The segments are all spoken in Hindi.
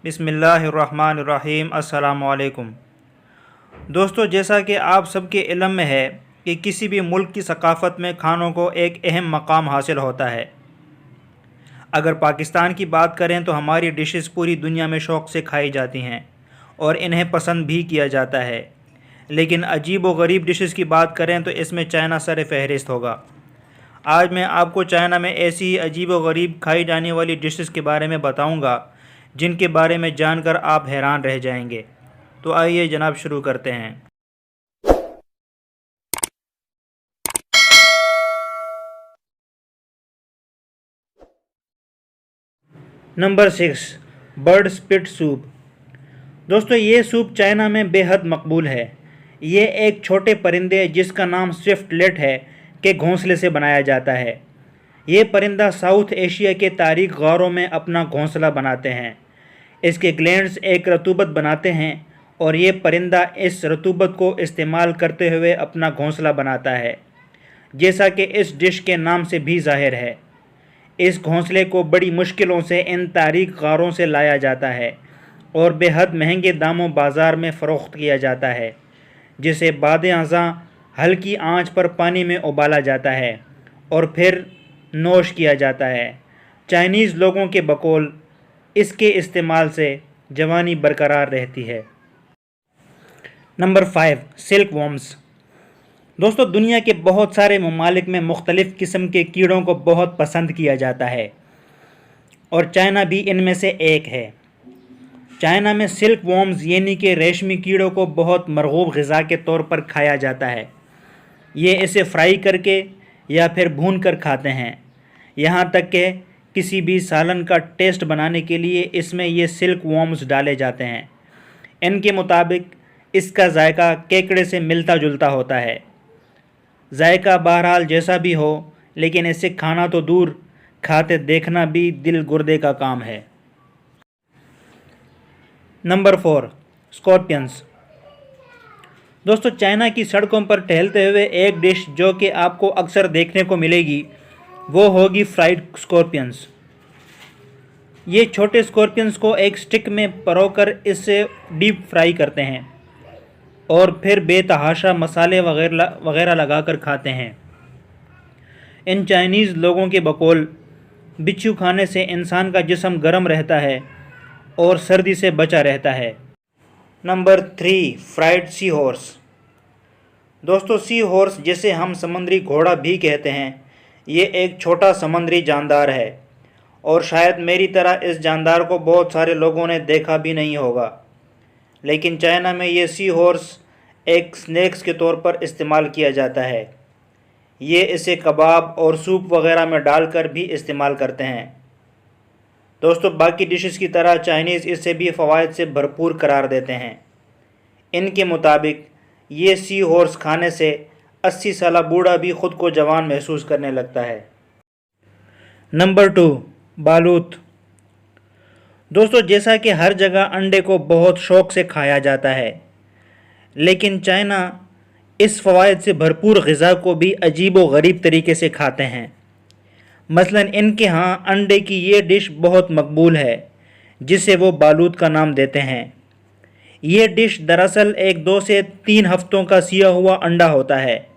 बिस्मिल्लाहिर्रहमानिर्रहीम। अस्सलामुअलैकुम दोस्तों, जैसा कि आप सबके इल्म में है कि किसी भी मुल्क की सकाफ़त में खानों को एक अहम मकाम हासिल होता है। अगर पाकिस्तान की बात करें तो हमारी डिशेस पूरी दुनिया में शौक़ से खाई जाती हैं और इन्हें पसंद भी किया जाता है। लेकिन अजीब व गरीब डिशेस की बात करें तो इसमें चाइना सर फ़हरिस्त होगा। आज मैं आपको चाइना में ऐसी ही अजीब व गरीब खाई जाने वाली डिशेस के बारे में बताऊंगा जिनके बारे में जानकर आप हैरान रह जाएंगे। तो आइए जनाब, शुरू करते हैं। Number 6, bird spit soup. दोस्तों, ये सूप चाइना में बेहद मकबूल है। ये एक छोटे परिंदे जिसका नाम स्विफ्टलेट है के घोंसले से बनाया जाता है। ये परिंदा साउथ एशिया के तारीख गारों में अपना घोंसला बनाते हैं। इसके ग्लैंड्स एक रतूबत बनाते हैं और ये परिंदा इस रतूबत को इस्तेमाल करते हुए अपना घोंसला बनाता है, जैसा कि इस डिश के नाम से भी ज़ाहिर है। इस घोंसले को बड़ी मुश्किलों से इन तारीख गारों से लाया जाता है और बेहद महंगे दामों बाज़ार में फ़रोख्त किया जाता है, जिसे बाद-ए-अज़ां हल्की आंच पर पानी में उबाला जाता है और फिर नोश किया जाता है। चाइनीज़ लोगों के बकौल इसके इस्तेमाल से जवानी बरकरार रहती है। Number 5, silk worms. दोस्तों, दुनिया के बहुत सारे ममालिक में मुख्तलिफ़ किस्म के कीड़ों को बहुत पसंद किया जाता है और चाइना भी इनमें से एक है। चाइना में सिल्क वॉर्म्स यानी कि रेशमी कीड़ों को बहुत मरगूब ग़िज़ा के तौर पर खाया जाता है। ये इसे फ्राई करके या फिर भून कर खाते हैं। यहाँ तक कि किसी भी सालन का टेस्ट बनाने के लिए इसमें ये सिल्क वॉर्म्स डाले जाते हैं। इनके मुताबिक इसका जायका केकड़े से मिलता जुलता होता है। जायका बहरहाल जैसा भी हो, लेकिन इसे खाना तो दूर, खाते देखना भी दिल गुर्दे का काम है। Number 4, Scorpions. दोस्तों, चाइना की सड़कों पर टहलते हुए एक डिश जो कि आपको अक्सर देखने को मिलेगी वो होगी फ्राइड स्कॉर्पियंस। ये छोटे स्कॉर्पियंस को एक स्टिक में परोकर इससे डीप फ्राई करते हैं और फिर बेतहाशा मसाले वगैरह लगाकर खाते हैं। इन चाइनीज़ लोगों के बकौल बिच्छू खाने से इंसान का जिस्म गर्म रहता है और सर्दी से बचा रहता है। Number 3, fried sea horse. दोस्तों, सी हॉर्स, जिसे हम समुद्री घोड़ा भी कहते हैं, ये एक छोटा समुद्री जानदार है और शायद मेरी तरह इस जानदार को बहुत सारे लोगों ने देखा भी नहीं होगा। लेकिन चाइना में ये सी हॉर्स एक स्नैक्स के तौर पर इस्तेमाल किया जाता है। ये इसे कबाब और सूप वगैरह में डालकर भी इस्तेमाल करते हैं। दोस्तों, बाकी डिशेस की तरह चाइनीज़ इससे भी फ़वाइद से भरपूर करार देते हैं। इनके मुताबिक ये सी हॉर्स खाने से 80 साल बूढ़ा भी ख़ुद को जवान महसूस करने लगता है। नंबर 2, बालूत। दोस्तों, जैसा कि हर जगह अंडे को बहुत शौक़ से खाया जाता है, लेकिन चाइना इस फ़वाइद से भरपूर ग़िज़ा को भी अजीब व गरीब तरीके से खाते हैं। मसलन इनके यहाँ अंडे की ये डिश बहुत मकबूल है जिसे वो बालूत का नाम देते हैं। ये डिश दरअसल एक 2 से 3 हफ्तों का सिया हुआ अंडा होता है।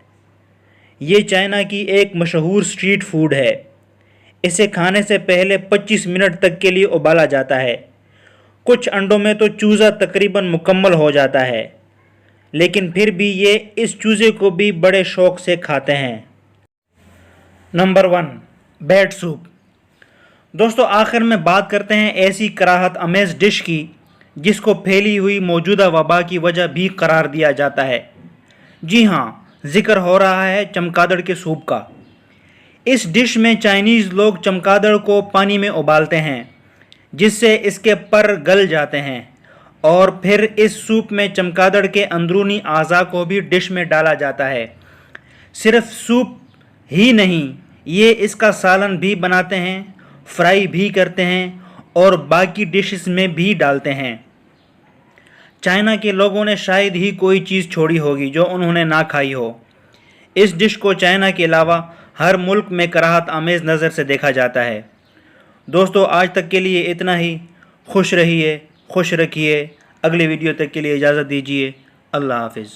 ये चाइना की एक मशहूर स्ट्रीट फूड है। इसे खाने से पहले 25 मिनट तक के लिए उबाला जाता है। कुछ अंडों में तो चूज़ा तकरीबन मुकम्मल हो जाता है, लेकिन फिर भी ये इस चूज़े को भी बड़े शौक़ से खाते हैं। Number 1, bat soup. दोस्तों, आखिर में बात करते हैं ऐसी कराहत अमेज़ डिश की जिसको फैली हुई मौजूदा वबा की वजह भी करार दिया जाता है। जी हाँ, ज़िक्र हो रहा है चमगादड़ के सूप का। इस डिश में चाइनीज़ लोग चमगादड़ को पानी में उबालते हैं जिससे इसके पर गल जाते हैं और फिर इस सूप में चमगादड़ के अंदरूनी अज़ा को भी डिश में डाला जाता है। सिर्फ सूप ही नहीं, ये इसका सालन भी बनाते हैं, फ्राई भी करते हैं और बाकी डिशेस में भी डालते हैं। चाइना के लोगों ने शायद ही कोई चीज़ छोड़ी होगी जो उन्होंने ना खाई हो। इस डिश को चाइना के अलावा हर मुल्क में कराहत आमेज़ नज़र से देखा जाता है। दोस्तों, आज तक के लिए इतना ही। खुश रहिए, खुश रखिए। अगले वीडियो तक के लिए इजाज़त दीजिए। अल्लाह हाफिज़।